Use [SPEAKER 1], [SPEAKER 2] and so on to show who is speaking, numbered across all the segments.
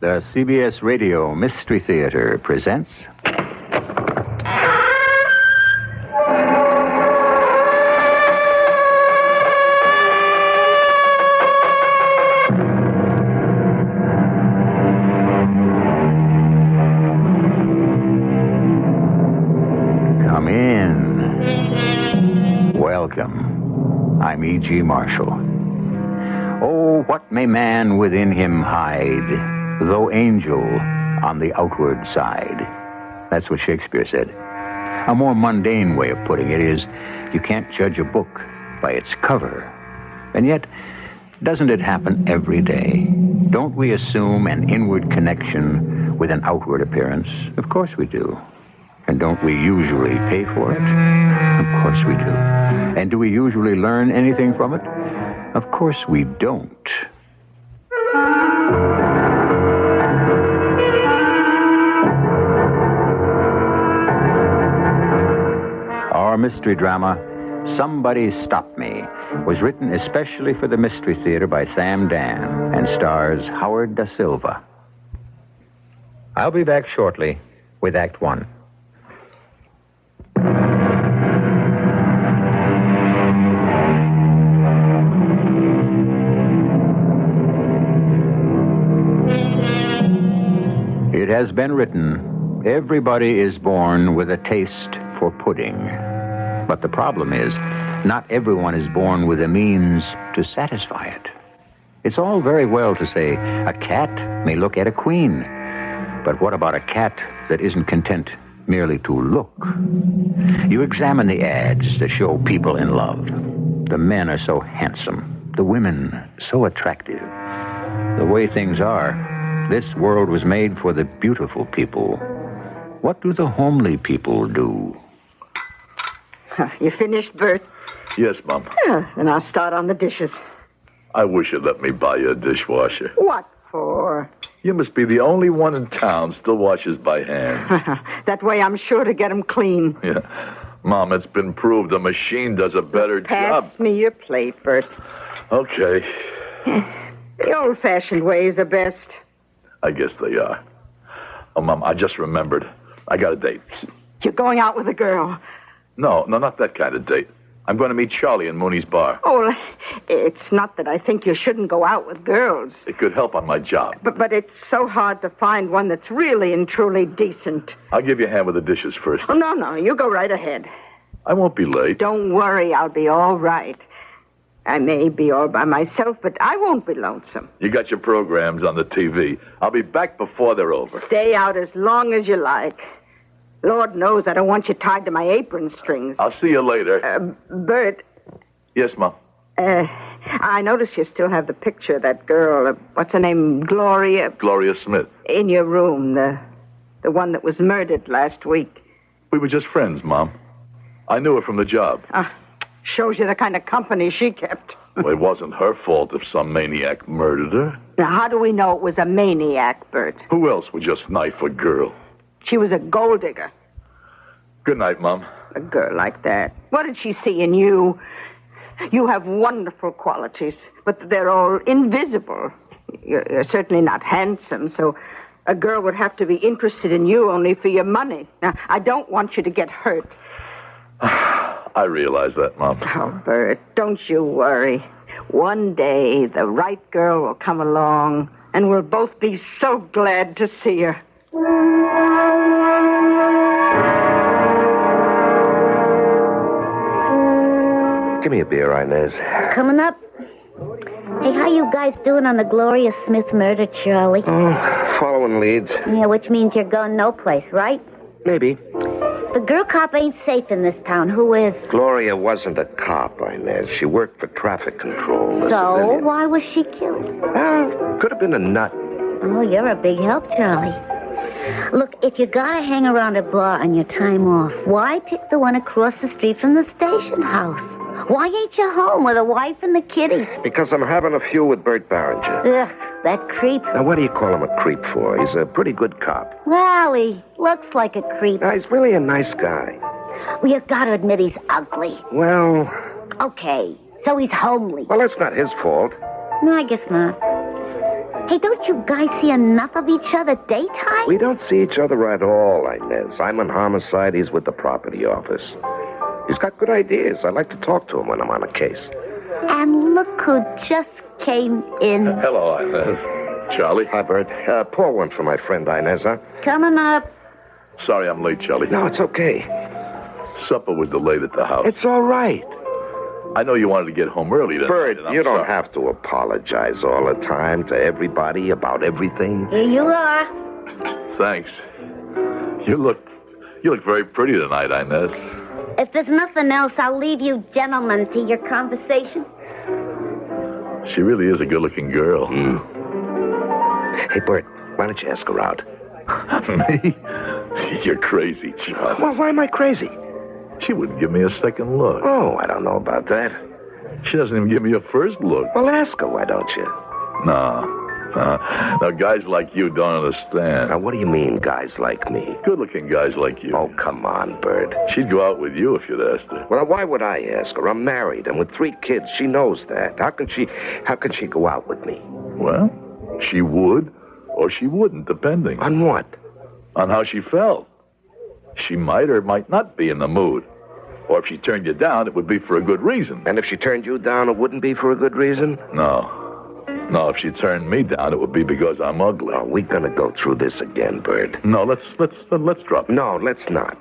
[SPEAKER 1] The CBS Radio Mystery Theater presents... Come in. Welcome. I'm E.G. Marshall. Oh, what may man within him hide, though angel on the outward side? That's what Shakespeare said. A more mundane way of putting it is, you can't judge a book by its cover. And yet, doesn't it happen every day? Don't we assume an inward connection with an outward appearance? Of course we do. And don't we usually pay for it? Of course we do. And do we usually learn anything from it? Of course we don't. Our mystery drama, Somebody Stop Me, was written especially for the Mystery Theater by Sam Dan and stars Howard Da Silva. I'll be back shortly with Act One. It has been written, everybody is born with a taste for pudding. But the problem is, not everyone is born with the means to satisfy it. It's all very well to say, a cat may look at a queen. But what about a cat that isn't content merely to look? You examine the ads that show people in love. The men are so handsome. The women so attractive. The way things are, this world was made for the beautiful people. What do the homely people do?
[SPEAKER 2] You finished, Bert?
[SPEAKER 3] Yes, Mom.
[SPEAKER 2] Yeah, then I'll start on the dishes.
[SPEAKER 3] I wish you'd let me buy you a dishwasher.
[SPEAKER 2] What for?
[SPEAKER 3] You must be the only one in town still washes by hand.
[SPEAKER 2] That way I'm sure to get them clean.
[SPEAKER 3] Yeah. Mom, it's been proved a machine does a better job.
[SPEAKER 2] Pass me your plate, Bert.
[SPEAKER 3] Okay.
[SPEAKER 2] The old-fashioned ways are best.
[SPEAKER 3] I guess they are. Oh, Mom, I just remembered. I got a date.
[SPEAKER 2] You're going out with a girl.
[SPEAKER 3] No, not that kind of date. I'm going to meet Charlie in Mooney's bar.
[SPEAKER 2] Oh, it's not that I think you shouldn't go out with girls.
[SPEAKER 3] It could help on my job.
[SPEAKER 2] But it's so hard to find one that's really and truly decent.
[SPEAKER 3] I'll give you a hand with the dishes first.
[SPEAKER 2] Oh, no, you go right ahead.
[SPEAKER 3] I won't be late.
[SPEAKER 2] Don't worry, I'll be all right. I may be all by myself, but I won't be lonesome.
[SPEAKER 3] You got your programs on the TV. I'll be back before they're over.
[SPEAKER 2] Stay out as long as you like. Lord knows I don't want you tied to my apron strings.
[SPEAKER 3] I'll see you later.
[SPEAKER 2] Bert.
[SPEAKER 3] Yes, Mom?
[SPEAKER 2] I notice you still have the picture of that girl. What's her name? Gloria?
[SPEAKER 3] Gloria Smith.
[SPEAKER 2] In your room. The one that was murdered last week.
[SPEAKER 3] We were just friends, Mom. I knew her from the job.
[SPEAKER 2] Shows you the kind of company she kept.
[SPEAKER 3] Well, it wasn't her fault if some maniac murdered her.
[SPEAKER 2] Now, how do we know it was a maniac, Bert?
[SPEAKER 3] Who else would just knife a girl?
[SPEAKER 2] She was a gold digger.
[SPEAKER 3] Good night, Mom.
[SPEAKER 2] A girl like that. What did she see in you? You have wonderful qualities, but they're all invisible. You're certainly not handsome, so a girl would have to be interested in you only for your money. Now, I don't want you to get hurt.
[SPEAKER 3] I realize that, Mom.
[SPEAKER 2] Oh, Bert, don't you worry. One day, the right girl will come along, and we'll both be so glad to see her.
[SPEAKER 4] Give me a beer, Inez.
[SPEAKER 5] Coming up. Hey, how you guys doing on the Gloria Smith murder, Charlie?
[SPEAKER 4] Following leads.
[SPEAKER 5] Yeah, which means you're going no place, right?
[SPEAKER 4] Maybe.
[SPEAKER 5] The girl cop ain't safe in this town. Who is?
[SPEAKER 4] Gloria wasn't a cop, Inez. She worked for traffic control.
[SPEAKER 5] So, why was she killed?
[SPEAKER 4] Could have been a nut.
[SPEAKER 5] Oh, you're a big help, Charlie. Look, if you gotta hang around a bar on your time off, why pick the one across the street from the station house? Why ain't you home with a wife and the kiddies?
[SPEAKER 4] Because I'm having a few with Bert Barringer.
[SPEAKER 5] Ugh, that creep.
[SPEAKER 4] Now, what do you call him a creep for? He's a pretty good cop.
[SPEAKER 5] Well, he looks like a creep.
[SPEAKER 4] He's really a nice guy.
[SPEAKER 5] Well, you gotta admit he's ugly.
[SPEAKER 4] Well...
[SPEAKER 5] Okay, so he's homely.
[SPEAKER 4] Well, that's not his fault.
[SPEAKER 5] No, I guess not. Hey, don't you guys see enough of each other daytime?
[SPEAKER 4] We don't see each other at all, Inez. I'm on homicide. He's with the property office. He's got good ideas. I like to talk to him when I'm on a case.
[SPEAKER 5] And look who just came in.
[SPEAKER 3] Hello, Inez. Charlie?
[SPEAKER 4] Hi, Bert. Pour one for my friend Inez, huh?
[SPEAKER 5] Coming up.
[SPEAKER 3] Sorry I'm late, Charlie.
[SPEAKER 4] No, it's okay.
[SPEAKER 3] Supper was delayed at the house.
[SPEAKER 4] It's all right.
[SPEAKER 3] I know you wanted to get home early tonight.
[SPEAKER 4] Bert,
[SPEAKER 3] and I'm
[SPEAKER 4] you don't
[SPEAKER 3] sorry.
[SPEAKER 4] have to apologize all the time to everybody about everything.
[SPEAKER 5] Here you are.
[SPEAKER 3] Thanks. You look very pretty tonight, Inez.
[SPEAKER 5] If there's nothing else, I'll leave you gentlemen to your conversation.
[SPEAKER 3] She really is a good-looking girl.
[SPEAKER 4] Hey, Bert, why don't you ask her out?
[SPEAKER 3] Me? You're crazy, Charlie.
[SPEAKER 4] Well, why am I crazy?
[SPEAKER 3] She wouldn't give me a second look.
[SPEAKER 4] Oh, I don't know about that.
[SPEAKER 3] She doesn't even give me a first look.
[SPEAKER 4] Well, ask her, why don't you?
[SPEAKER 3] No. Now, guys like you don't understand.
[SPEAKER 4] Now, what do you mean, guys like me?
[SPEAKER 3] Good-looking guys like you.
[SPEAKER 4] Oh, come on, Bert.
[SPEAKER 3] She'd go out with you if you'd asked her.
[SPEAKER 4] Well, why would I ask her? I'm married, and with 3 kids, she knows that. How can she go out with me?
[SPEAKER 3] Well, she would or she wouldn't, depending
[SPEAKER 4] On what?
[SPEAKER 3] on how she felt. She might or might not be in the mood. Or if she turned you down, it would be for a good reason.
[SPEAKER 4] And if she turned you down, it wouldn't be for a good reason?
[SPEAKER 3] No, if she turned me down, it would be because I'm ugly.
[SPEAKER 4] Are we gonna go through this again, Bert?
[SPEAKER 3] No, let's drop it.
[SPEAKER 4] No, let's not.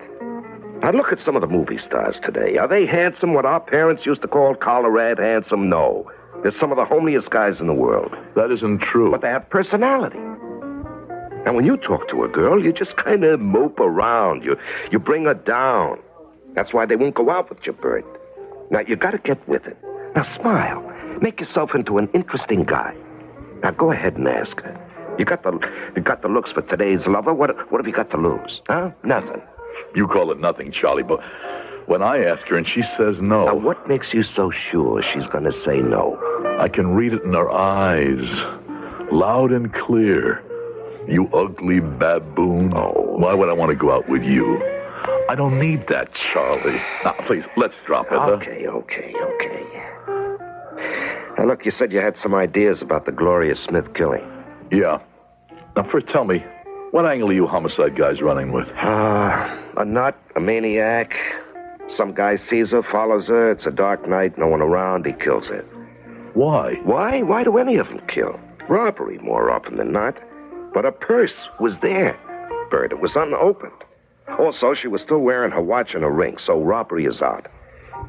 [SPEAKER 4] Now, look at some of the movie stars today. Are they handsome, what our parents used to call collar-red handsome? No. They're some of the homeliest guys in the world.
[SPEAKER 3] That isn't true.
[SPEAKER 4] But they have personality. And when you talk to a girl, you just kind of mope around. You bring her down. That's why they won't go out with you, Bert. Now, you got to get with it. Now, smile. Make yourself into an interesting guy. Now, go ahead and ask her. You got the looks for today's lover. What have you got to lose? Huh? Nothing.
[SPEAKER 3] You call it nothing, Charlie, but when I ask her and she says no...
[SPEAKER 4] Now, what makes you so sure she's going to say no?
[SPEAKER 3] I can read it in her eyes. Loud and clear. You ugly baboon.
[SPEAKER 4] Oh.
[SPEAKER 3] Why would I want to go out with you? I don't need that, Charlie. Now, please, let's drop it.
[SPEAKER 4] Okay. Now, look, you said you had some ideas about the Gloria Smith killing.
[SPEAKER 3] Yeah. Now, first tell me, what angle are you homicide guys running with?
[SPEAKER 4] A nut, a maniac. Some guy sees her, follows her. It's a dark night, no one around. He kills her.
[SPEAKER 3] Why?
[SPEAKER 4] Why? Why do any of them kill? Robbery, more often than not. But her purse was there, Bert. It was unopened. Also, she was still wearing her watch and a ring, so robbery is out.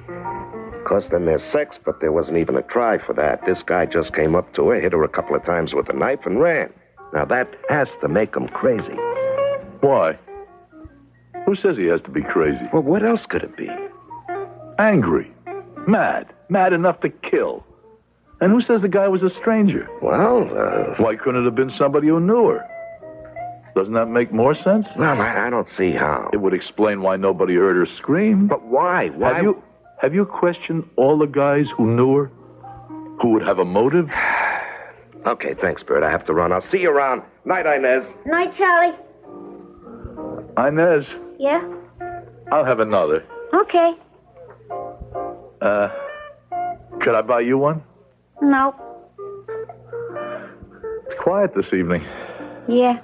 [SPEAKER 4] Of course, then there's sex, but there wasn't even a try for that. This guy just came up to her, hit her a couple of times with a knife, and ran. Now, that has to make him crazy.
[SPEAKER 3] Why? Who says he has to be crazy?
[SPEAKER 4] Well, what else could it be?
[SPEAKER 3] Angry. Mad. Mad enough to kill. And who says the guy was a stranger?
[SPEAKER 4] Well,
[SPEAKER 3] Why couldn't it have been somebody who knew her? Doesn't that make more sense?
[SPEAKER 4] well, I don't see how.
[SPEAKER 3] It would explain why nobody heard her scream.
[SPEAKER 4] But why? Why?
[SPEAKER 3] Have you questioned all the guys who knew her? Who would have a motive?
[SPEAKER 4] Okay, thanks, Bert. I have to run. I'll see you around. Night, Inez.
[SPEAKER 5] Night, Charlie.
[SPEAKER 3] Inez,
[SPEAKER 5] Yeah?
[SPEAKER 3] I'll have another.
[SPEAKER 5] Okay.
[SPEAKER 3] Could I buy you one?
[SPEAKER 5] No.
[SPEAKER 3] It's quiet this evening.
[SPEAKER 5] Yeah.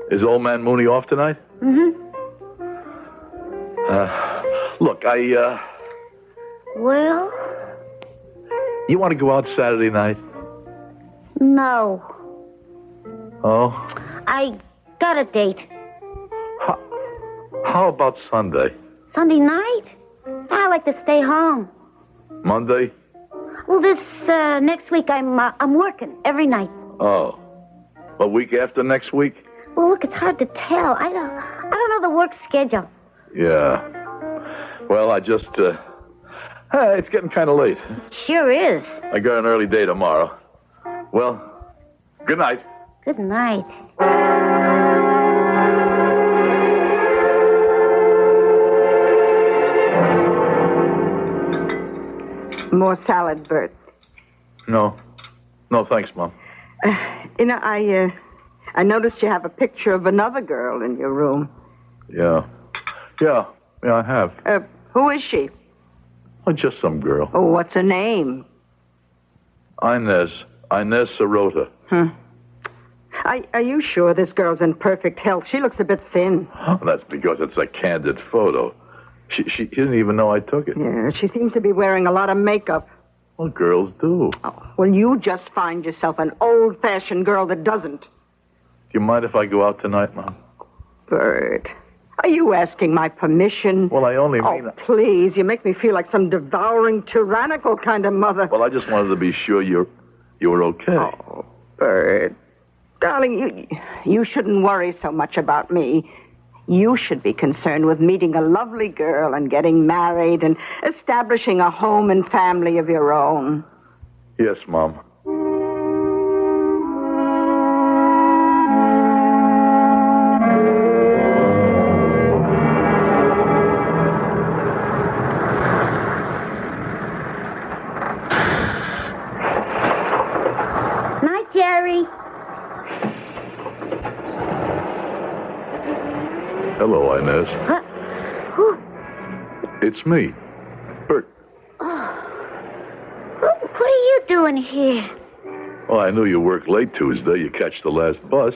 [SPEAKER 3] Is old man Mooney off tonight?
[SPEAKER 5] Mm-hmm.
[SPEAKER 3] Look,
[SPEAKER 5] Well?
[SPEAKER 3] you want to go out Saturday night?
[SPEAKER 5] No.
[SPEAKER 3] Oh?
[SPEAKER 5] I got a date.
[SPEAKER 3] How about Sunday?
[SPEAKER 5] Sunday night? I like to stay home.
[SPEAKER 3] Monday?
[SPEAKER 5] Well, this next week I'm working every night.
[SPEAKER 3] Oh. A week after next week?
[SPEAKER 5] Well, look, it's hard to tell. I don't know the work schedule.
[SPEAKER 3] Yeah. Well, I just, hey, it's getting kind of late.
[SPEAKER 5] Sure is.
[SPEAKER 3] I got an early day tomorrow. Well, good night.
[SPEAKER 5] Good night.
[SPEAKER 2] More salad, Bert.
[SPEAKER 3] No, thanks, Mom.
[SPEAKER 2] I noticed you have a picture of another girl in your room.
[SPEAKER 3] Yeah, I have.
[SPEAKER 2] Who is she?
[SPEAKER 3] Oh, just some girl.
[SPEAKER 2] Oh, what's her name?
[SPEAKER 3] Inez. Inez Sirota.
[SPEAKER 2] Are you sure this girl's in perfect health? She looks a bit thin.
[SPEAKER 3] That's because it's a candid photo. She didn't even know I took it.
[SPEAKER 2] Yeah, she seems to be wearing a lot of makeup.
[SPEAKER 3] Well, girls do.
[SPEAKER 2] Oh, well, you just find yourself an old-fashioned girl that doesn't.
[SPEAKER 3] Do you mind if I go out tonight, Mom?
[SPEAKER 2] Bert, are you asking my permission?
[SPEAKER 3] Well, I only mean...
[SPEAKER 2] Oh, please, you make me feel like some devouring, tyrannical kind of mother.
[SPEAKER 3] Well, I just wanted to be sure you were okay.
[SPEAKER 2] Oh, Bert. Darling, you shouldn't worry so much about me. You should be concerned with meeting a lovely girl and getting married and establishing a home and family of your own.
[SPEAKER 3] Yes, Mom.
[SPEAKER 5] Night, Jerry.
[SPEAKER 3] Hello, Inez.
[SPEAKER 5] Who?
[SPEAKER 3] It's me, Bert.
[SPEAKER 5] What are you doing here?
[SPEAKER 3] Well, I knew you work late Tuesday. You catch the last bus.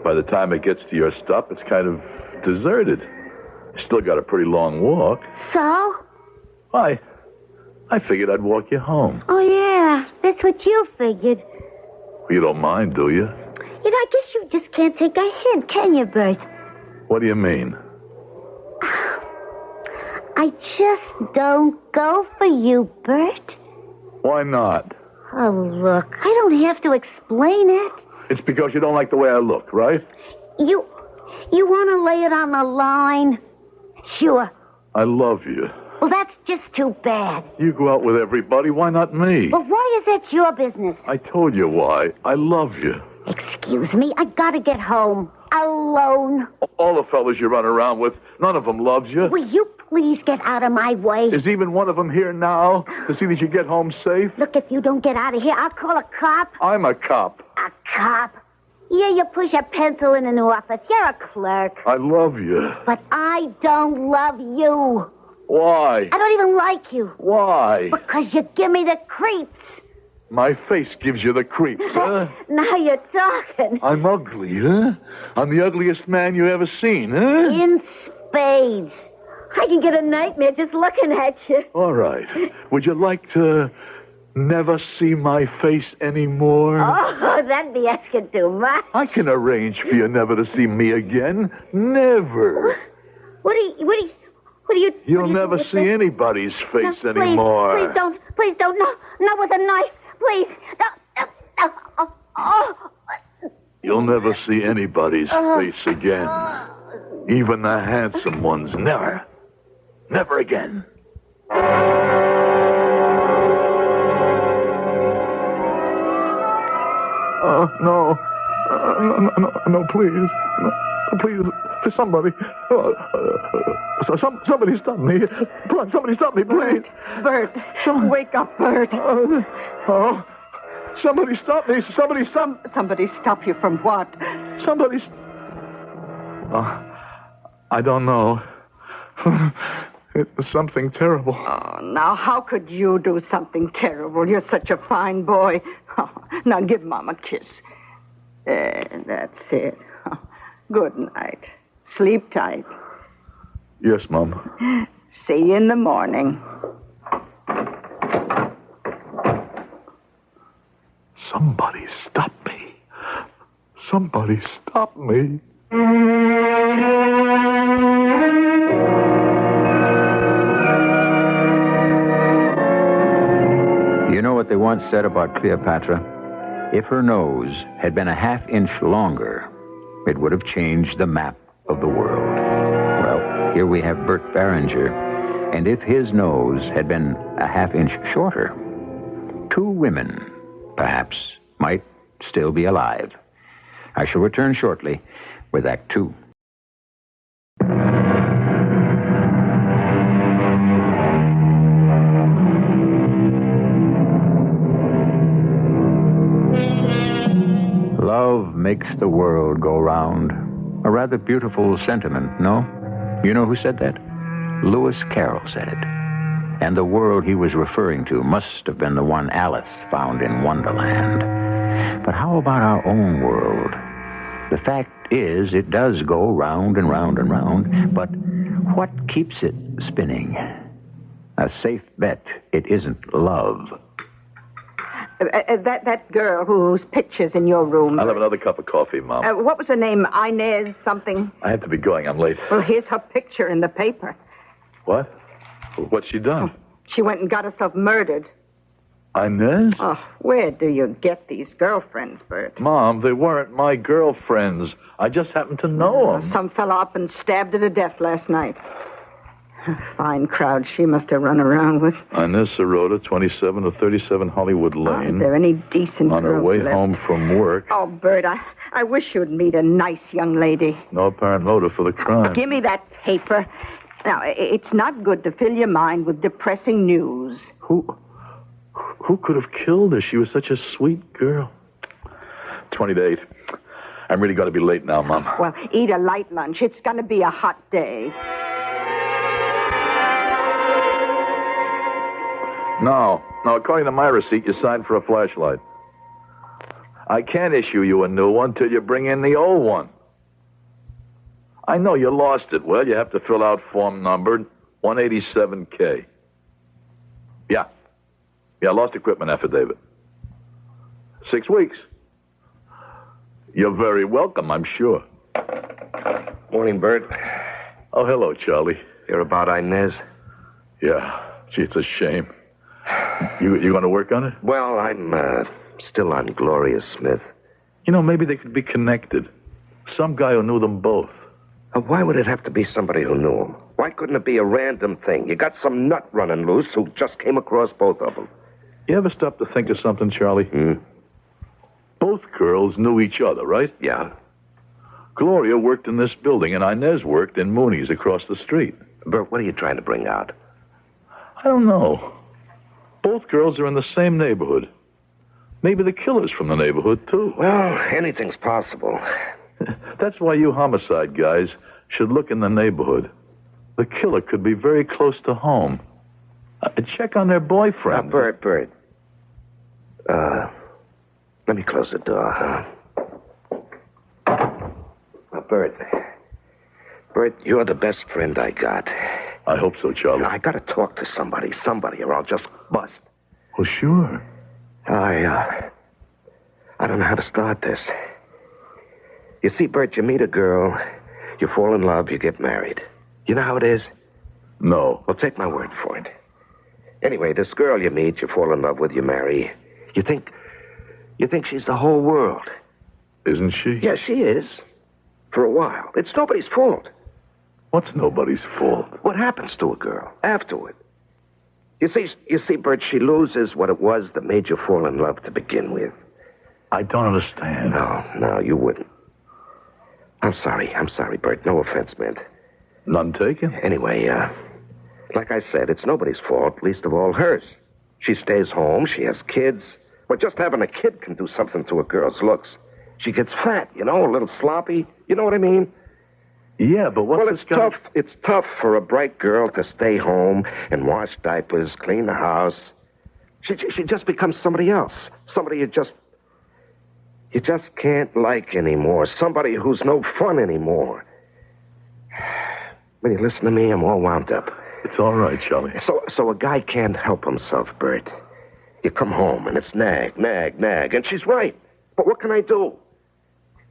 [SPEAKER 3] By the time it gets to your stop, it's kind of deserted. You still got a pretty long walk.
[SPEAKER 5] So?
[SPEAKER 3] I figured I'd walk you home.
[SPEAKER 5] Oh, yeah. That's what you figured.
[SPEAKER 3] You don't mind, do you?
[SPEAKER 5] You know, I guess you just can't take a hint, can you, Bert?
[SPEAKER 3] What do you mean?
[SPEAKER 5] I just don't go for you, Bert.
[SPEAKER 3] Why not?
[SPEAKER 5] Oh, look, I don't have to explain it.
[SPEAKER 3] It's because you don't like the way I look, right?
[SPEAKER 5] You want to lay it on the line? Sure.
[SPEAKER 3] I love you.
[SPEAKER 5] Well, that's just too bad.
[SPEAKER 3] You go out with everybody. Why not me?
[SPEAKER 5] Well, why is that your business?
[SPEAKER 3] I told you why. I love you.
[SPEAKER 5] Excuse me, I gotta get home. Alone.
[SPEAKER 3] All the fellas you run around with, none of them loves you.
[SPEAKER 5] Will you please get out of my way?
[SPEAKER 3] Is even one of them here now to see that you get home safe?
[SPEAKER 5] Look, if you don't get out of here, I'll call a cop.
[SPEAKER 3] I'm a cop.
[SPEAKER 5] A cop? Yeah, you push a pencil in an office. You're a clerk.
[SPEAKER 3] I love you.
[SPEAKER 5] But I don't love you.
[SPEAKER 3] Why?
[SPEAKER 5] I don't even like you.
[SPEAKER 3] Why?
[SPEAKER 5] Because you give me the creeps.
[SPEAKER 3] My face gives you the creeps, huh?
[SPEAKER 5] Now you're talking.
[SPEAKER 3] I'm ugly, huh? I'm the ugliest man you ever seen, huh?
[SPEAKER 5] In spades. I can get a nightmare just looking at you.
[SPEAKER 3] All right. Would you like to never see my face anymore?
[SPEAKER 5] Oh, that'd be asking too much.
[SPEAKER 3] I can arrange for you never to see me again. Never.
[SPEAKER 5] What do you...
[SPEAKER 3] You'll never see anybody's face
[SPEAKER 5] No,
[SPEAKER 3] anymore.
[SPEAKER 5] Please don't. Please don't. No, not with a knife. Please. No. Oh.
[SPEAKER 3] You'll never see anybody's face again. Even the handsome ones. Never. Never again. No. No, please. No, please. Somebody. Somebody stop me. Somebody stop me, please.
[SPEAKER 2] Bert, wake up, Bert.
[SPEAKER 3] Somebody stop me. Somebody stop.
[SPEAKER 2] Somebody stop you from what?
[SPEAKER 3] I don't know. It was something terrible.
[SPEAKER 2] Oh, now, how could you do something terrible? You're such a fine boy. Oh, now, give Mom a kiss. That's it. Oh, good night. Sleep tight.
[SPEAKER 3] Yes, Mom.
[SPEAKER 2] See you in the morning.
[SPEAKER 3] Somebody stop me. Somebody stop me.
[SPEAKER 1] You know what they once said about Cleopatra? If her nose had been a half-inch longer, it would have changed the map of the world. Well, here we have Bert Barringer, and if his nose had been a half-inch shorter, two women, perhaps, might still be alive. I shall return shortly with Act Two. Love makes the world go round. A rather beautiful sentiment, no? You know who said that? Lewis Carroll said it. And the world he was referring to must have been the one Alice found in Wonderland. But how about our own world? The fact is, it does go round and round and round, but what keeps it spinning? A safe bet it isn't love.
[SPEAKER 2] That girl whose picture's in your room.
[SPEAKER 3] I'll have another cup of coffee, Mom.
[SPEAKER 2] What was her name? Inez something?
[SPEAKER 3] I have to be going. I'm late.
[SPEAKER 2] Well, here's her picture in the paper.
[SPEAKER 3] What? What's she done?
[SPEAKER 2] She went and got herself murdered.
[SPEAKER 3] Inez?
[SPEAKER 2] Oh, where do you get these girlfriends, Bert?
[SPEAKER 3] Mom, they weren't my girlfriends. I just happened to know them.
[SPEAKER 2] Some fella up and stabbed her to death last night. Fine crowd she must have run around with.
[SPEAKER 3] Inez Sirota, 27 to 37 Hollywood Lane.
[SPEAKER 2] Are there any decent
[SPEAKER 3] on her
[SPEAKER 2] girls
[SPEAKER 3] way
[SPEAKER 2] left?
[SPEAKER 3] home from work.
[SPEAKER 2] Oh, Bert, I wish you'd meet a nice young lady.
[SPEAKER 3] No apparent motive for the crime.
[SPEAKER 2] Give me that paper. Now, it's not good to fill your mind with depressing news.
[SPEAKER 3] Who could have killed her? She was such a sweet girl. 20 to 8. I'm really going to be late now, Mom.
[SPEAKER 2] Well, eat a light lunch. It's going to be a hot day.
[SPEAKER 3] No, according to my receipt, you signed for a flashlight. I can't issue you a new one till you bring in the old one. I know you lost it. Well, you have to fill out form number 187K. Yeah, lost equipment affidavit. 6 weeks. You're very welcome, I'm sure.
[SPEAKER 4] Morning, Bert.
[SPEAKER 3] Oh, hello, Charlie.
[SPEAKER 4] You're about Inez?
[SPEAKER 3] Yeah, gee, it's a shame. You going to work on it?
[SPEAKER 4] Well, I'm still on Gloria Smith.
[SPEAKER 3] You know, maybe they could be connected. Some guy who knew them both.
[SPEAKER 4] Why would it have to be somebody who knew him? Why couldn't it be a random thing? You got some nut running loose who just came across both of them.
[SPEAKER 3] You ever stop to think of something, Charlie? Both girls knew each other, right?
[SPEAKER 4] Yeah.
[SPEAKER 3] Gloria worked in this building, and Inez worked in Mooney's across the street.
[SPEAKER 4] Bert, what are you trying to bring out?
[SPEAKER 3] I don't know. Both girls are in the same neighborhood. Maybe the killer's from the neighborhood, too.
[SPEAKER 4] Well, anything's possible.
[SPEAKER 3] That's why you homicide guys should look in the neighborhood. The killer could be very close to home. Check on their boyfriend.
[SPEAKER 4] Bert. Let me close the door, huh? Bert, you're the best friend I got.
[SPEAKER 3] I hope so, Charlie.
[SPEAKER 4] I gotta talk to somebody, or I'll just bust.
[SPEAKER 3] Well, sure.
[SPEAKER 4] I don't know how to start this. You see, Bert, you meet a girl, you fall in love, you get married. You know how it is?
[SPEAKER 3] No.
[SPEAKER 4] Well, take my word for it. Anyway, this girl you meet, you fall in love with, you marry. You think she's the whole world.
[SPEAKER 3] Isn't she?
[SPEAKER 4] Yeah, she is. For a while. It's nobody's fault.
[SPEAKER 3] What's nobody's fault?
[SPEAKER 4] What happens to a girl afterward? You see, Bert, she loses what it was that made you fall in love to begin with.
[SPEAKER 3] I don't understand.
[SPEAKER 4] No, you wouldn't. I'm sorry, Bert. No offense meant.
[SPEAKER 3] None taken?
[SPEAKER 4] Anyway, like I said, it's nobody's fault, least of all hers. She stays home, she has kids. But just having a kid can do something to a girl's looks. She gets fat, a little sloppy. You know what I mean?
[SPEAKER 3] Yeah, but what's
[SPEAKER 4] Well, it's tough for a bright girl to stay home and wash diapers, clean the house. She just becomes somebody else. Somebody you just can't like anymore. Somebody who's no fun anymore. When you listen to me, I'm all wound up.
[SPEAKER 3] It's all right, Charlie.
[SPEAKER 4] So a guy can't help himself, Bert. You come home and it's nag, and she's right. But what can I do?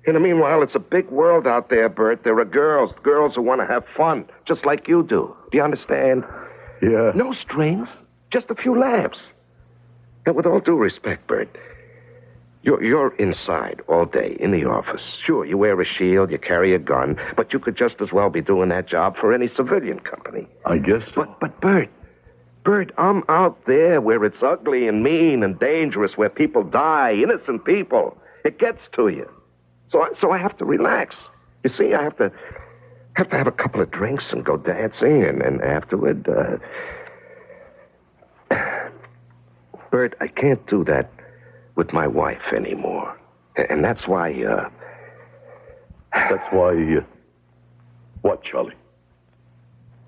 [SPEAKER 4] In the meanwhile, it's a big world out there, Bert. There are girls who want to have fun, just like you do. Do you understand?
[SPEAKER 3] Yeah.
[SPEAKER 4] No strings, just a few laughs. And with all due respect, Bert, you're inside all day in the office. Sure, you wear a shield, you carry a gun, but you could just as well be doing that job for any civilian company.
[SPEAKER 3] I guess so.
[SPEAKER 4] But Bert, I'm out there where it's ugly and mean and dangerous, where people die, innocent people. It gets to you. So I have to relax. You see, I have to have a couple of drinks and go dancing, and afterward, Bert, I can't do that with my wife anymore. And that's why,
[SPEAKER 3] That's why, what, Charlie?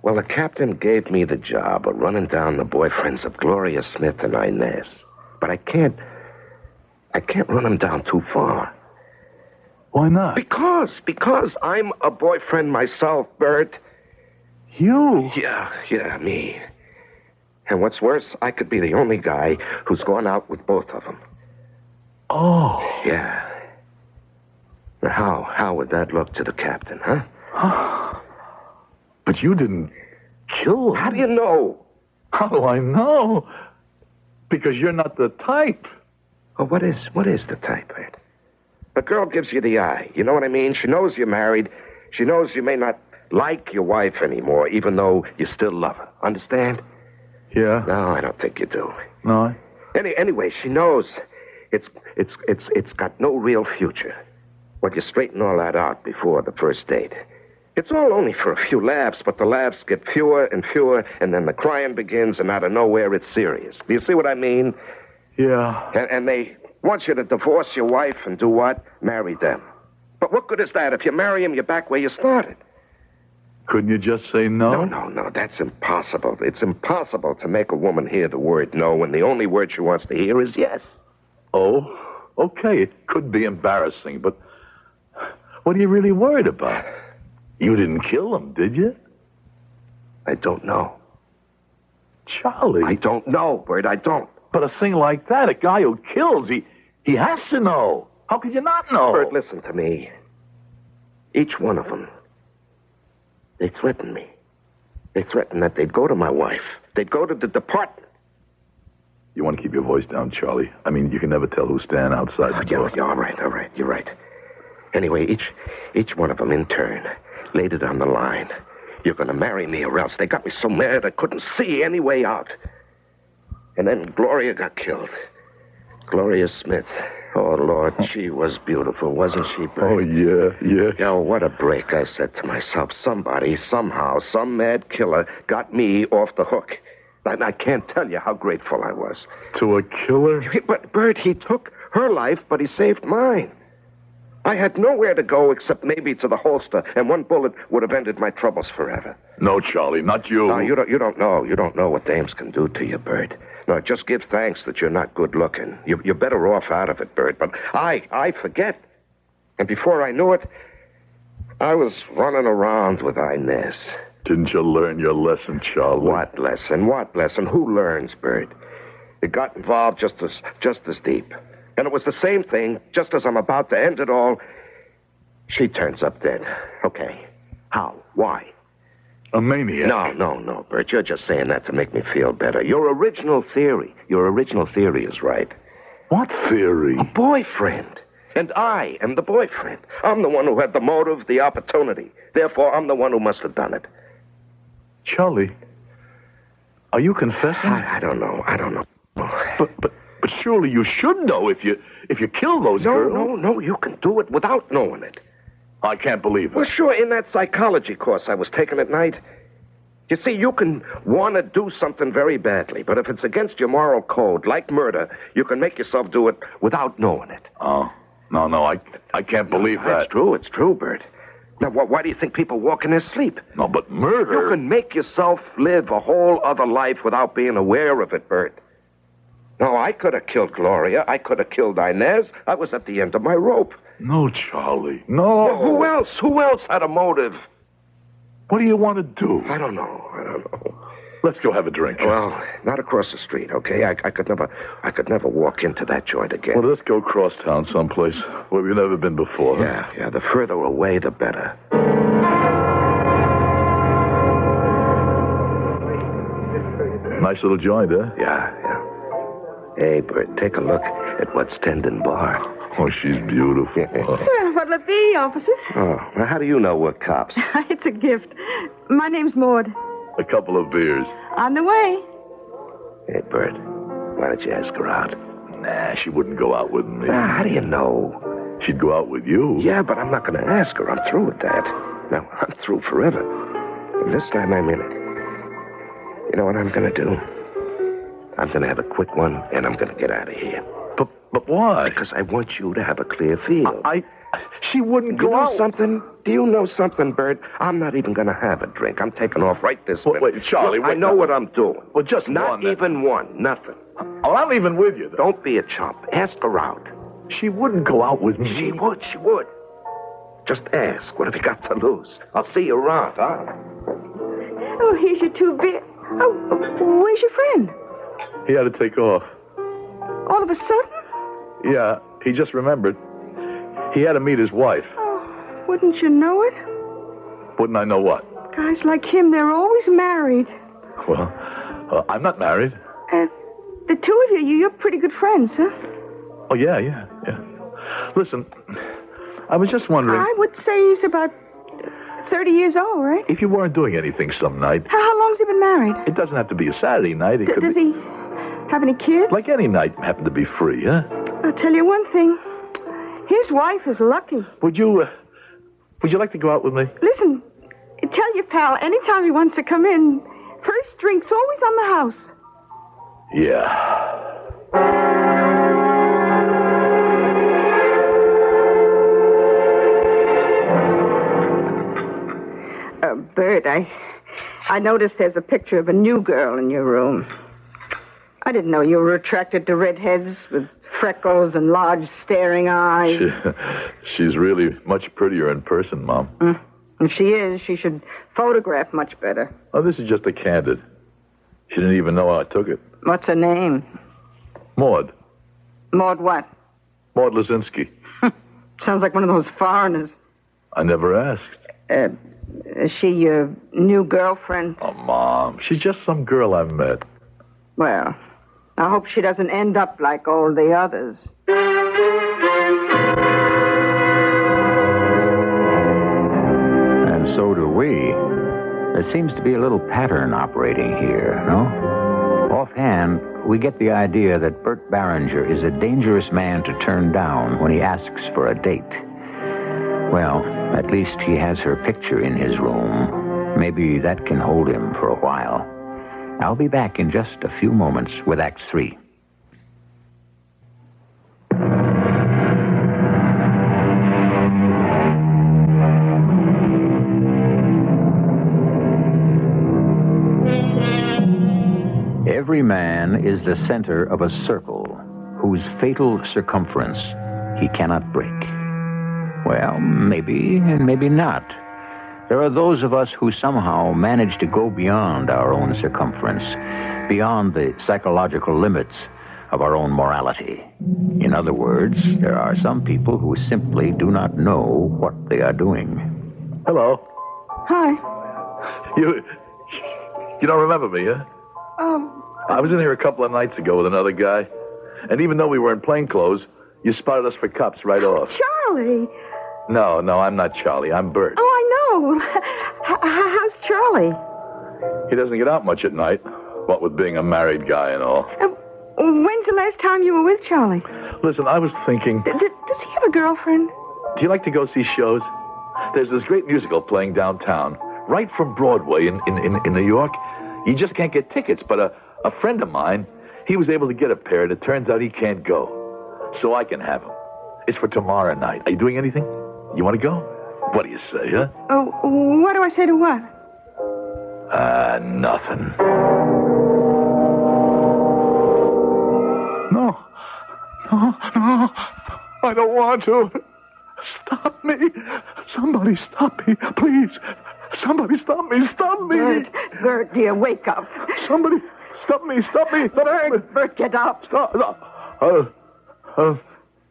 [SPEAKER 4] Well, the captain gave me the job of running down the boyfriends of Gloria Smith and Inez. But I can't run them down too far.
[SPEAKER 3] Why not?
[SPEAKER 4] Because I'm a boyfriend myself, Bert.
[SPEAKER 3] You?
[SPEAKER 4] Yeah, me. And what's worse, I could be the only guy who's gone out with both of them.
[SPEAKER 3] Oh.
[SPEAKER 4] Yeah. Now, how would that look to the captain, huh?
[SPEAKER 3] But you didn't kill him.
[SPEAKER 4] How do you know?
[SPEAKER 3] How do I know? Because you're not the type.
[SPEAKER 4] Well, what is the type, Bert? A girl gives you the eye. You know what I mean? She knows you're married. She knows you may not like your wife anymore, even though you still love her. Understand?
[SPEAKER 3] Yeah.
[SPEAKER 4] No, I don't think you do.
[SPEAKER 3] No.
[SPEAKER 4] Anyway, she knows it's got no real future. Well, you straighten all that out before the first date. It's all only for a few laughs, but the laughs get fewer and fewer, and then the crying begins, and out of nowhere, it's serious. Do you see what I mean?
[SPEAKER 3] Yeah.
[SPEAKER 4] And they want you to divorce your wife and do what? Marry them. But what good is that? If you marry him, you're back where you started.
[SPEAKER 3] Couldn't you just say no?
[SPEAKER 4] No. That's impossible. It's impossible to make a woman hear the word no when the only word she wants to hear is yes.
[SPEAKER 3] Oh, okay. It could be embarrassing, but what are you really worried about? You didn't kill him, did you?
[SPEAKER 4] I don't know.
[SPEAKER 3] Charlie.
[SPEAKER 4] I don't know, Bert. I don't.
[SPEAKER 3] But a thing like that, a guy who kills, he has to know. How could you not know?
[SPEAKER 4] Bert, listen to me. Each one of them, they threatened me. They threatened that they'd go to my wife. They'd go to the department.
[SPEAKER 3] You want to keep your voice down, Charlie? I mean, you can never tell who's standing outside the door.
[SPEAKER 4] Yeah, all right. You're right. Anyway, each one of them in turn laid it on the line. You're going to marry me or else. They got me so mad I couldn't see any way out. And then Gloria got killed. Gloria Smith. Oh, Lord, she was beautiful, wasn't she, Bert?
[SPEAKER 3] Oh, yeah.
[SPEAKER 4] Oh, what a break, I said to myself. Somebody, somehow, some mad killer got me off the hook. And I can't tell you how grateful I was.
[SPEAKER 3] To a killer?
[SPEAKER 4] But, Bert, he took her life, but he saved mine. I had nowhere to go except maybe to the holster, and one bullet would have ended my troubles forever.
[SPEAKER 3] No, Charlie, not you.
[SPEAKER 4] No, you don't know. You don't know what dames can do to you, Bert. No, just give thanks that you're not good looking. You're better off out of it, Bert. But I forget. And before I knew it, I was running around with Inez.
[SPEAKER 3] Didn't you learn your lesson, Charlie?
[SPEAKER 4] What lesson? Who learns, Bert? It got involved just as deep. And it was the same thing, just as I'm about to end it all. She turns up dead. Okay. How? Why?
[SPEAKER 3] A maniac.
[SPEAKER 4] No, Bert. You're just saying that to make me feel better. Your original theory is right.
[SPEAKER 3] What theory?
[SPEAKER 4] A boyfriend. And I am the boyfriend. I'm the one who had the motive, the opportunity. Therefore, I'm the one who must have done it.
[SPEAKER 3] Charlie, are you confessing?
[SPEAKER 4] I don't know.
[SPEAKER 3] But surely you should know if you kill those girls.
[SPEAKER 4] No, you can do it without knowing it.
[SPEAKER 3] I can't believe it.
[SPEAKER 4] Well, sure, in that psychology course I was taking at night. You see, you can want to do something very badly, but if it's against your moral code, like murder, you can make yourself do it without knowing it.
[SPEAKER 3] Oh, no, I can't believe that.
[SPEAKER 4] It's true, Bert. Now, why do you think people walk in their sleep?
[SPEAKER 3] No, but murder...
[SPEAKER 4] You can make yourself live a whole other life without being aware of it, Bert. No, I could have killed Gloria. I could have killed Inez. I was at the end of my rope.
[SPEAKER 3] No, Charlie, no.
[SPEAKER 4] Well, who else had a motive?
[SPEAKER 3] What do you want to do?
[SPEAKER 4] I don't know.
[SPEAKER 3] Let's go have a drink.
[SPEAKER 4] Well, not across the street, okay? I could never walk into that joint again.
[SPEAKER 3] Well, let's go cross town someplace where we've never been before.
[SPEAKER 4] Yeah, the further away, the better.
[SPEAKER 3] Nice little joint, eh?
[SPEAKER 4] Yeah. Hey, Bert, take a look at what's tending bar.
[SPEAKER 3] Oh, she's beautiful.
[SPEAKER 2] What'll it be, officers?
[SPEAKER 4] Oh, now how do you know we're cops?
[SPEAKER 2] It's a gift. My name's Maud.
[SPEAKER 3] A couple of beers.
[SPEAKER 2] On the way.
[SPEAKER 4] Hey, Bert, why don't you ask her out?
[SPEAKER 3] Nah, she wouldn't go out with me.
[SPEAKER 4] How do you know?
[SPEAKER 3] She'd go out with you.
[SPEAKER 4] Yeah, but I'm not going to ask her. I'm through with that. Now, I'm through forever. And this time I'm in it. You know what I'm going to do? I'm going to have a quick one, and I'm going to get out of here.
[SPEAKER 3] But why?
[SPEAKER 4] Because I want you to have a clear field.
[SPEAKER 3] She wouldn't go out.
[SPEAKER 4] Something? do you know something, Bert? I'm not even going to have a drink. I'm taking off right this minute.
[SPEAKER 3] Wait, Charlie,
[SPEAKER 4] Look, I know what I'm doing.
[SPEAKER 3] Well, just
[SPEAKER 4] not
[SPEAKER 3] one,
[SPEAKER 4] even one. Nothing.
[SPEAKER 3] Oh, I'm even with you, though.
[SPEAKER 4] Don't be a chump. Ask her out.
[SPEAKER 3] She wouldn't go out with me.
[SPEAKER 4] She would. Just ask. What have you got to lose? I'll see you around, huh?
[SPEAKER 2] Oh, here's your two beer. Oh, where's your friend?
[SPEAKER 3] He had to take off.
[SPEAKER 2] All of a sudden?
[SPEAKER 3] Yeah, he just remembered. He had to meet his wife.
[SPEAKER 2] Oh, wouldn't you know it?
[SPEAKER 3] Wouldn't I know what?
[SPEAKER 2] Guys like him, they're always married.
[SPEAKER 3] Well, I'm not married.
[SPEAKER 2] The two of you're pretty good friends, huh?
[SPEAKER 3] Oh, yeah. Listen, I was just wondering...
[SPEAKER 2] I would say he's about 30 years old, right?
[SPEAKER 3] If you weren't doing anything some night...
[SPEAKER 2] How long's he been married?
[SPEAKER 3] It doesn't have to be a Saturday night. It could
[SPEAKER 2] Does
[SPEAKER 3] be...
[SPEAKER 2] he have any kids?
[SPEAKER 3] Like any night happen to be free, huh?
[SPEAKER 2] I'll tell you one thing. His wife is lucky.
[SPEAKER 3] Would you like to go out with me?
[SPEAKER 2] Listen, tell your pal anytime he wants to come in. First drink's always on the house.
[SPEAKER 3] Yeah.
[SPEAKER 2] Bert, I noticed there's a picture of a new girl in your room. I didn't know you were attracted to redheads with freckles and large staring eyes.
[SPEAKER 3] She's really much prettier in person, Mom.
[SPEAKER 2] If she is, she should photograph much better.
[SPEAKER 3] Oh, this is just a candid. She didn't even know how I took it.
[SPEAKER 2] What's her name?
[SPEAKER 3] Maud.
[SPEAKER 2] Maud what?
[SPEAKER 3] Maud Lazinski.
[SPEAKER 2] Sounds like one of those foreigners.
[SPEAKER 3] I never asked.
[SPEAKER 2] Is she your new girlfriend?
[SPEAKER 3] Oh, Mom, she's just some girl I've met.
[SPEAKER 2] Well, I hope she doesn't end up like all the others.
[SPEAKER 1] And so do we. There seems to be a little pattern operating here, no? Offhand, we get the idea that Bert Barringer is a dangerous man to turn down when he asks for a date. Well, at least he has her picture in his room. Maybe that can hold him for a while. I'll be back in just a few moments with Act 3. Every man is the center of a circle whose fatal circumference he cannot break. Well, maybe and maybe not. There are those of us who somehow manage to go beyond our own circumference, beyond the psychological limits of our own morality. In other words, there are some people who simply do not know what they are doing.
[SPEAKER 3] Hello.
[SPEAKER 2] Hi.
[SPEAKER 3] You don't remember me, huh? I was in here a couple of nights ago with another guy, and even though we were in plain clothes, you spotted us for cops right off.
[SPEAKER 2] Charlie.
[SPEAKER 3] No, I'm not Charlie. I'm Bert.
[SPEAKER 2] Oh, I know. How's Charlie?
[SPEAKER 3] He doesn't get out much at night, what with being a married guy and all.
[SPEAKER 2] When's the last time you were with Charlie?
[SPEAKER 3] Listen, I was thinking...
[SPEAKER 2] Does he have a girlfriend?
[SPEAKER 3] Do you like to go see shows? There's this great musical playing downtown, right from Broadway in New York. You just can't get tickets, but a friend of mine, he was able to get a pair, and it turns out he can't go. So I can have them. It's for tomorrow night. Are you doing anything? You want to go? What do you say, huh?
[SPEAKER 2] Oh, what do I say to what?
[SPEAKER 3] Nothing. No, I don't want to. Stop me. Somebody stop me, please. Somebody stop me. Stop me.
[SPEAKER 2] Bert, dear, wake up.
[SPEAKER 3] Somebody stop me.
[SPEAKER 2] Bert, get up.
[SPEAKER 3] Stop.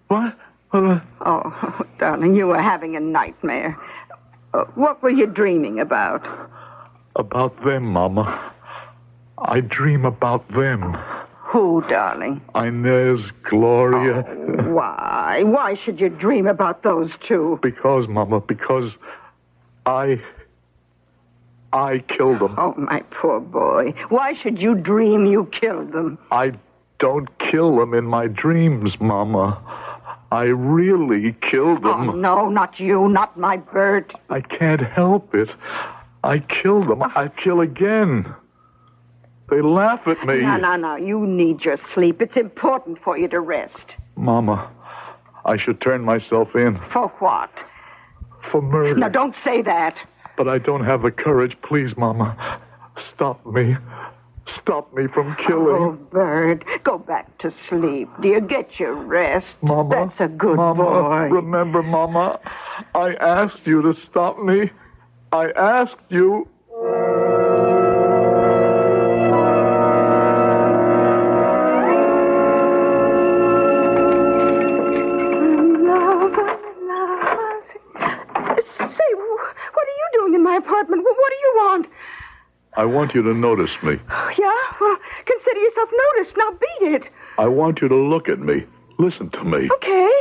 [SPEAKER 3] What?
[SPEAKER 2] Oh, darling, you were having a nightmare. What were you dreaming about?
[SPEAKER 3] About them, Mama. I dream about them.
[SPEAKER 2] Who, darling?
[SPEAKER 3] Inez, Gloria.
[SPEAKER 2] Oh, why? Why should you dream about those two?
[SPEAKER 3] Because, Mama, because I killed them.
[SPEAKER 2] Oh, my poor boy. Why should you dream you killed them?
[SPEAKER 3] I don't kill them in my dreams, Mama. I really killed them.
[SPEAKER 2] Oh, no, not you, not my Bert.
[SPEAKER 3] I can't help it. I killed them. I kill again. They laugh at me.
[SPEAKER 2] No. You need your sleep. It's important for you to rest.
[SPEAKER 3] Mama, I should turn myself in.
[SPEAKER 2] For what?
[SPEAKER 3] for murder.
[SPEAKER 2] Now, don't say that.
[SPEAKER 3] But I don't have the courage. Please, Mama, stop me. Stop me from killing.
[SPEAKER 2] Oh, Bert, go back to sleep, dear. Get your rest.
[SPEAKER 3] Mama.
[SPEAKER 2] That's a good
[SPEAKER 3] Mama,
[SPEAKER 2] boy.
[SPEAKER 3] remember, Mama, I asked you to stop me. I asked you.
[SPEAKER 2] Say, what are you doing in my apartment? What do you want?
[SPEAKER 3] I want you to notice me.
[SPEAKER 2] Yeah? Well, consider yourself noticed. Now beat it.
[SPEAKER 3] I want you to look at me. Listen to me.
[SPEAKER 2] Okay.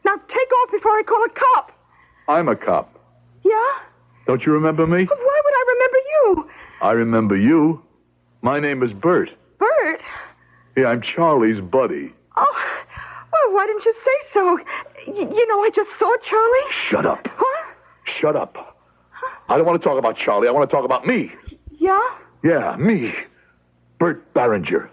[SPEAKER 2] Now take off before I call a cop.
[SPEAKER 3] I'm a cop.
[SPEAKER 2] Yeah?
[SPEAKER 3] Don't you remember me?
[SPEAKER 2] Why would I remember you?
[SPEAKER 3] I remember you. My name is Bert.
[SPEAKER 2] Bert?
[SPEAKER 3] Yeah, I'm Charlie's buddy.
[SPEAKER 2] Oh, well, why didn't you say so? You know, I just saw Charlie.
[SPEAKER 3] Shut up.
[SPEAKER 2] What?
[SPEAKER 3] Shut up. I don't want to talk about Charlie. I want to talk about me.
[SPEAKER 2] Yeah?
[SPEAKER 3] Yeah, me. Bert Barringer.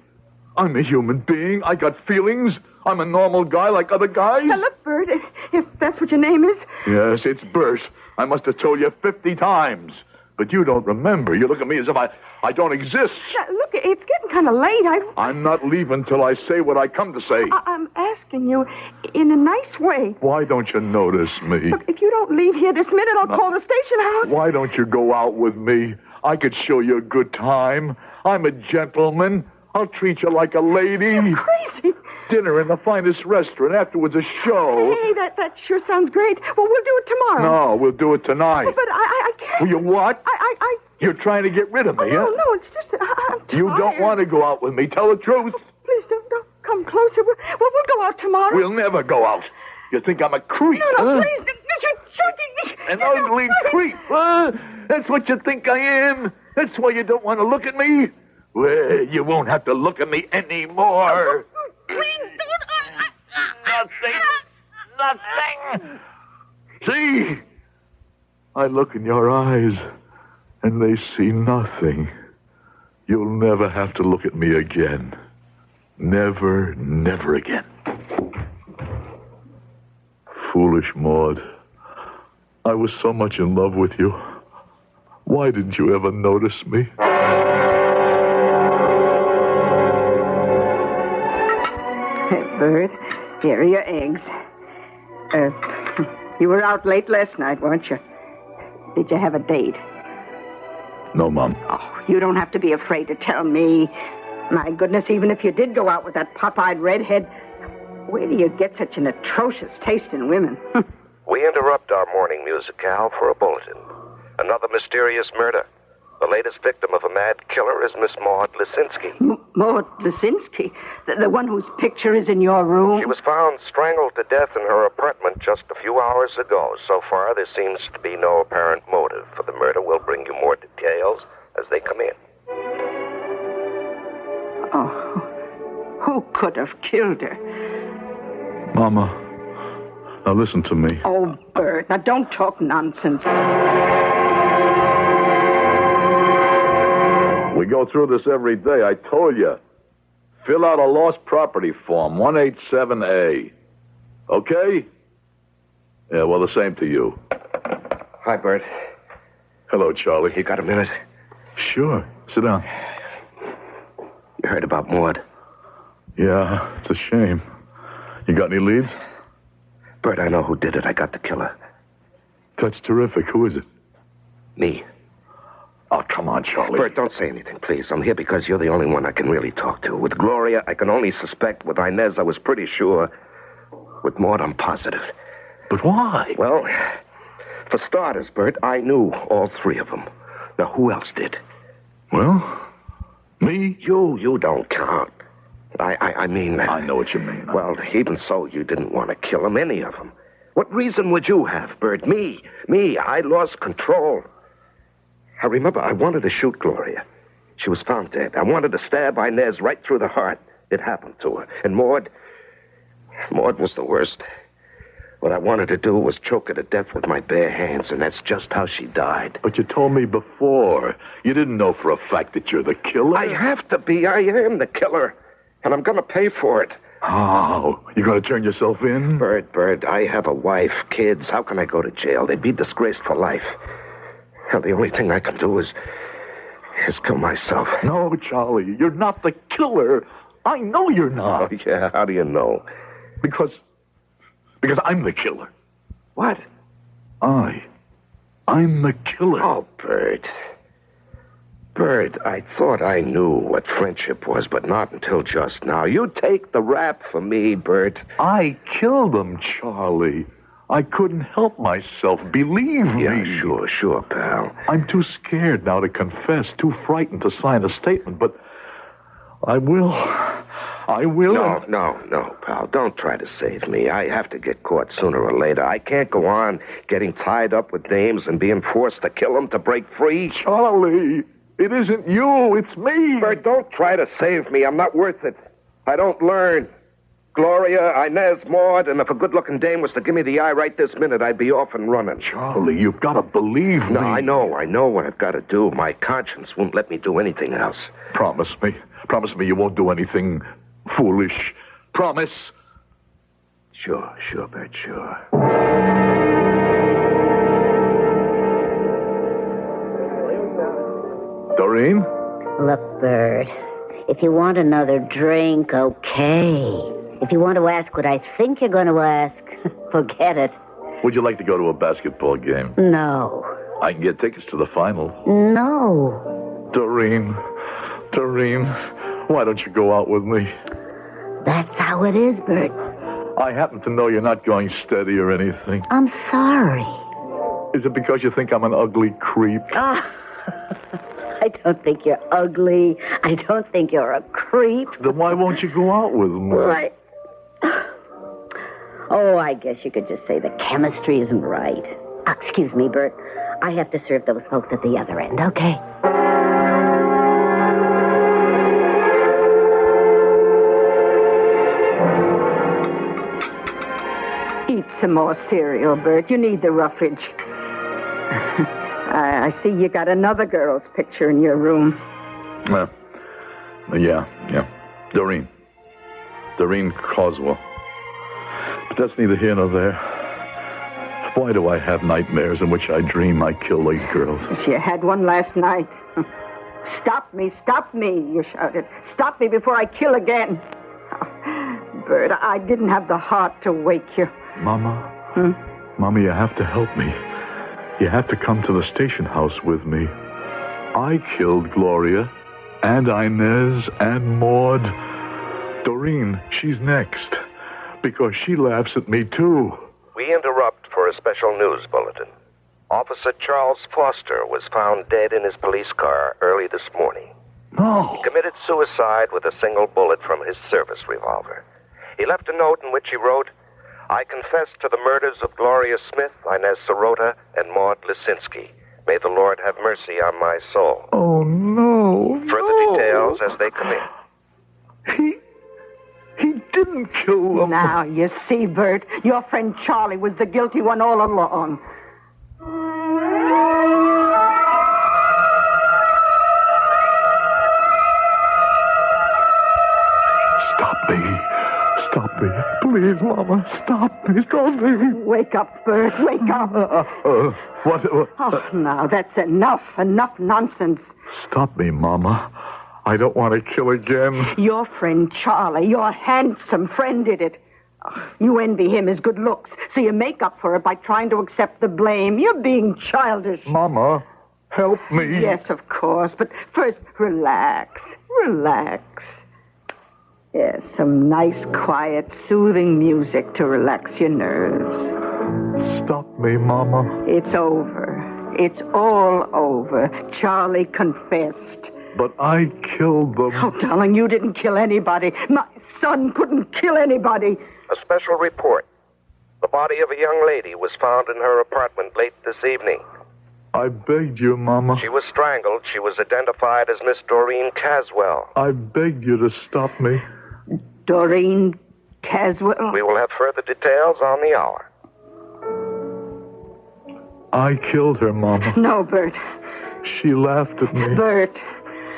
[SPEAKER 3] I'm a human being. I got feelings. I'm a normal guy like other guys.
[SPEAKER 2] Now, look, Bert, if that's what your name is.
[SPEAKER 3] Yes, it's Bert. I must have told you 50 times. But you don't remember. You look at me as if I don't exist.
[SPEAKER 2] Now, look, it's getting kind of late.
[SPEAKER 3] I'm not leaving till I say what I come to say.
[SPEAKER 2] I'm asking you in a nice way.
[SPEAKER 3] Why don't you notice me?
[SPEAKER 2] Look, if you don't leave here this minute, I'll call the station house.
[SPEAKER 3] Why don't you go out with me? I could show you a good time. I'm a gentleman. I'll treat you like a lady.
[SPEAKER 2] You're crazy.
[SPEAKER 3] Dinner in the finest restaurant. Afterwards, a show.
[SPEAKER 2] Hey, that sure sounds great. Well, we'll do it tomorrow.
[SPEAKER 3] No, we'll do it tonight.
[SPEAKER 2] But I can't.
[SPEAKER 3] Will you what?
[SPEAKER 2] I...
[SPEAKER 3] You're trying to get rid of me, huh?
[SPEAKER 2] No, it's just that I'm tired.
[SPEAKER 3] You don't want to go out with me. Tell the truth.
[SPEAKER 2] Please don't come closer. We'll go out tomorrow.
[SPEAKER 3] We'll never go out. You think I'm a creep,
[SPEAKER 2] No,
[SPEAKER 3] huh?
[SPEAKER 2] please. You're joking me.
[SPEAKER 3] An ugly creep, huh? That's what you think I am? That's why you don't want to look at me? Well, you won't have to look at me anymore.
[SPEAKER 2] Please don't.
[SPEAKER 3] Nothing. See? I look in your eyes, and they see nothing. You'll never have to look at me again. Never, never again. Foolish Maud. I was so much in love with you. Why didn't you ever notice me?
[SPEAKER 2] Hey, Bert, here are your eggs. You were out late last night, weren't you? Did you have a date?
[SPEAKER 3] No, Mom.
[SPEAKER 2] Oh, you don't have to be afraid to tell me. My goodness, even if you did go out with that pop-eyed redhead, where do you get such an atrocious taste in women?
[SPEAKER 4] We interrupt our morning musicale for a bulletin. Another mysterious murder. The latest victim of a mad killer is Miss Maud Lisinski.
[SPEAKER 2] Maud Lisinski? The one whose picture is in your room?
[SPEAKER 4] She was found strangled to death in her apartment just a few hours ago. So far, there seems to be no apparent motive for the murder. We'll bring you more details as they come in.
[SPEAKER 2] Oh, who could have killed her?
[SPEAKER 3] Mama, now listen to me.
[SPEAKER 2] Oh, Bert, now don't talk nonsense.
[SPEAKER 3] We go through this every day, I told you. Fill out a lost property form, 187A. Okay? Yeah, well, the same to you.
[SPEAKER 4] Hi, Bert.
[SPEAKER 3] Hello, Charlie.
[SPEAKER 4] You got a minute?
[SPEAKER 3] Sure. Sit down.
[SPEAKER 4] You heard about Maud?
[SPEAKER 3] Yeah, it's a shame. You got any leads?
[SPEAKER 4] Bert, I know who did it. I got the killer.
[SPEAKER 3] That's terrific. Who is it?
[SPEAKER 4] Me.
[SPEAKER 3] Oh, come on, Charlie.
[SPEAKER 4] Bert, don't say anything, please. I'm here because you're the only one I can really talk to. With Gloria, I can only suspect. With Inez, I was pretty sure. With Maud, I'm positive.
[SPEAKER 3] But why?
[SPEAKER 4] Well, for starters, Bert, I knew all three of them. Now, who else did?
[SPEAKER 3] Well, me?
[SPEAKER 4] You don't count. I mean...
[SPEAKER 3] I know what you mean.
[SPEAKER 4] Well, even so, you didn't want to kill them, any of them. What reason would you have, Bert? Me, I lost control. I remember I wanted to shoot Gloria. She was found dead. I wanted to stab Inez right through the heart. It happened to her. And Maud was the worst. What I wanted to do was choke her to death with my bare hands, and that's just how she died.
[SPEAKER 3] But you told me before. You didn't know for a fact that you're the killer.
[SPEAKER 4] I have to be. I am the killer. And I'm going to pay for it.
[SPEAKER 3] Oh, you're going to turn yourself in?
[SPEAKER 4] Bert, I have a wife, kids. How can I go to jail? They'd be disgraced for life. Hell, the only thing I can do is kill myself.
[SPEAKER 3] No, Charlie, you're not the killer. I know you're not.
[SPEAKER 4] Oh, yeah, how do you know?
[SPEAKER 3] Because I'm the killer.
[SPEAKER 4] What?
[SPEAKER 3] I'm the killer.
[SPEAKER 4] Oh, Bert. Bert, I thought I knew what friendship was, but not until just now. You take the rap for me, Bert.
[SPEAKER 3] I killed him, Charlie. I couldn't help myself. Believe me.
[SPEAKER 4] Yeah, sure, pal.
[SPEAKER 3] I'm too scared now to confess, too frightened to sign a statement, but I will. No, pal. Don't try to save me. I have to get caught sooner or later. I can't go on getting tied up with dames and being forced to kill them to break free. Charlie, it isn't you. It's me.
[SPEAKER 4] Bert, don't try to save me. I'm not worth it. I don't learn. Gloria, Inez, Maud, and if a good-looking dame was to give me the eye right this minute, I'd be off and running.
[SPEAKER 3] Charlie, you've got to believe me.
[SPEAKER 4] No, I know what I've got to do. My conscience won't let me do anything else.
[SPEAKER 3] Promise me. Promise me you won't do anything foolish. Promise.
[SPEAKER 4] Sure, Bert, sure.
[SPEAKER 3] Doreen?
[SPEAKER 5] Look, Bert, if you want another drink, okay. If you want to ask what I think you're going to ask, forget it.
[SPEAKER 3] Would you like to go to a basketball game?
[SPEAKER 5] No.
[SPEAKER 3] I can get tickets to the final.
[SPEAKER 5] No.
[SPEAKER 3] Doreen, why don't you go out with me?
[SPEAKER 5] That's how it is, Bert.
[SPEAKER 3] I happen to know you're not going steady or anything.
[SPEAKER 5] I'm sorry.
[SPEAKER 3] Is it because you think I'm an ugly creep?
[SPEAKER 5] I don't think you're ugly. I don't think you're a creep.
[SPEAKER 3] Then why won't you go out with me?
[SPEAKER 5] Well, Oh, I guess you could just say the chemistry isn't right. Excuse me, Bert. I have to serve those folks at the other end, okay?
[SPEAKER 2] Eat some more cereal, Bert. You need the roughage. I see you got another girl's picture in your room.
[SPEAKER 3] Yeah. Doreen Coswell. But that's neither here nor there. Why do I have nightmares in which I dream I kill these girls?
[SPEAKER 2] You had one last night. Stop me, you shouted. Stop me before I kill again. Oh, Bert, I didn't have the heart to wake you.
[SPEAKER 3] Mama? Mama, you have to help me. You have to come to the station house with me. I killed Gloria and Inez and Maud. Doreen, she's next. Because she laughs at me, too.
[SPEAKER 4] We interrupt for a special news bulletin. Officer Charles Foster was found dead in his police car early this morning.
[SPEAKER 3] No.
[SPEAKER 4] He committed suicide with a single bullet from his service revolver. He left a note in which he wrote, "I confess to the murders of Gloria Smith, Inez Sirota, and Maud Lisinski. May the Lord have mercy on my soul."
[SPEAKER 3] Oh, no.
[SPEAKER 4] Further details as they come in.
[SPEAKER 3] He didn't kill them.
[SPEAKER 2] Now, you see, Bert, your friend Charlie was the guilty one all along.
[SPEAKER 3] Stop me. Please, Mama. Stop me.
[SPEAKER 2] Wake up, Bert. Wake up.
[SPEAKER 3] What?
[SPEAKER 2] Oh, now, that's enough. Enough nonsense.
[SPEAKER 3] Stop me, Mama. I don't want to kill again.
[SPEAKER 2] Your friend Charlie, your handsome friend, did it. Oh, you envy him his good looks, so you make up for it by trying to accept the blame. You're being childish.
[SPEAKER 3] Mama, help me.
[SPEAKER 2] Yes, of course, but first, relax. Yes, some nice, quiet, soothing music to relax your nerves.
[SPEAKER 3] Stop me, Mama.
[SPEAKER 2] It's over. It's all over. Charlie confessed.
[SPEAKER 3] But I killed them.
[SPEAKER 2] Oh, darling, you didn't kill anybody. My son couldn't kill anybody.
[SPEAKER 4] A special report. The body of a young lady was found in her apartment late this evening.
[SPEAKER 3] I begged you, Mama.
[SPEAKER 4] She was strangled. She was identified as Miss Doreen Caswell.
[SPEAKER 3] I begged you to stop me.
[SPEAKER 2] Doreen Caswell?
[SPEAKER 4] We will have further details on the hour.
[SPEAKER 3] I killed her, Mama.
[SPEAKER 2] No, Bert.
[SPEAKER 3] She laughed at me.
[SPEAKER 2] Bert.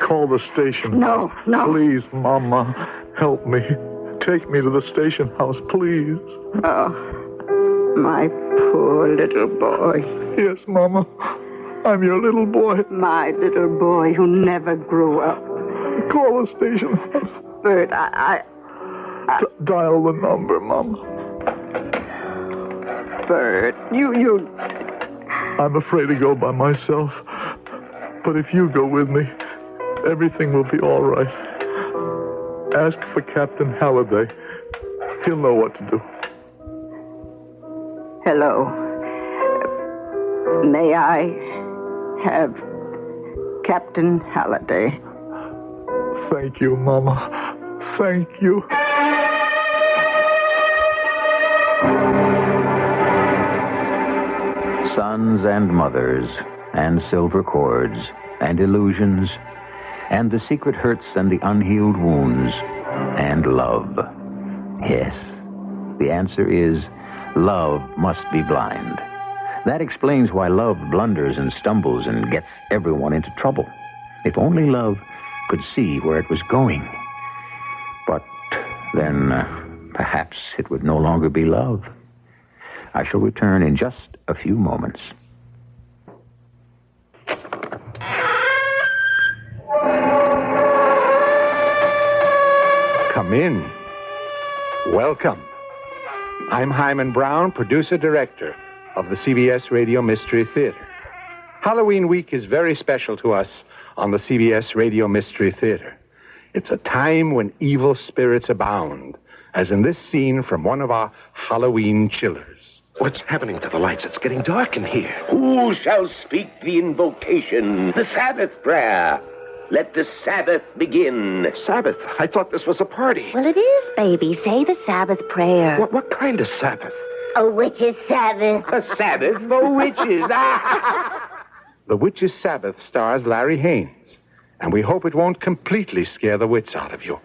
[SPEAKER 3] Call the station.
[SPEAKER 2] No.
[SPEAKER 3] Please, Mama, help me. Take me to the station house, please.
[SPEAKER 2] Oh, my poor little boy.
[SPEAKER 3] Yes, Mama. I'm your little boy.
[SPEAKER 2] My little boy who never grew up.
[SPEAKER 3] Call the station house.
[SPEAKER 2] Bert,
[SPEAKER 3] Dial the number, Mama.
[SPEAKER 2] Bert, you...
[SPEAKER 3] I'm afraid to go by myself. But if you go with me, everything will be all right. Ask for Captain Halliday. He'll know what to do.
[SPEAKER 2] Hello. May I have Captain Halliday?
[SPEAKER 3] Thank you, Mama. Thank you.
[SPEAKER 1] Sons and mothers, and silver cords, and illusions, and the secret hurts and the unhealed wounds, and love. Yes, the answer is love must be blind. That explains why love blunders and stumbles and gets everyone into trouble. If only love could see where it was going. But then perhaps it would no longer be love. I shall return in just a few moments.
[SPEAKER 6] Come in. Welcome. I'm Hyman Brown, producer-director of the CBS Radio Mystery Theater. Halloween week is very special to us on the CBS Radio Mystery Theater. It's a time when evil spirits abound, as in this scene from one of our Halloween chillers.
[SPEAKER 4] What's happening to the lights? It's getting dark in here.
[SPEAKER 7] Who shall speak the invocation, the Sabbath prayer? Let the Sabbath begin.
[SPEAKER 4] Sabbath? I thought this was a party.
[SPEAKER 5] Well, it is, baby. Say the Sabbath prayer.
[SPEAKER 4] What kind of Sabbath?
[SPEAKER 5] A witch's Sabbath.
[SPEAKER 7] A Sabbath for witches.
[SPEAKER 6] The Witch's Sabbath stars Larry Haynes, and we hope it won't completely scare the wits out of you.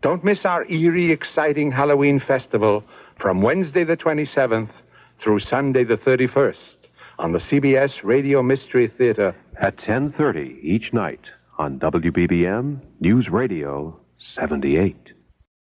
[SPEAKER 6] Don't miss our eerie, exciting Halloween festival from Wednesday the 27th through Sunday the 31st on the CBS Radio Mystery Theater
[SPEAKER 8] at 10:30 each night on WBBM News Radio 78.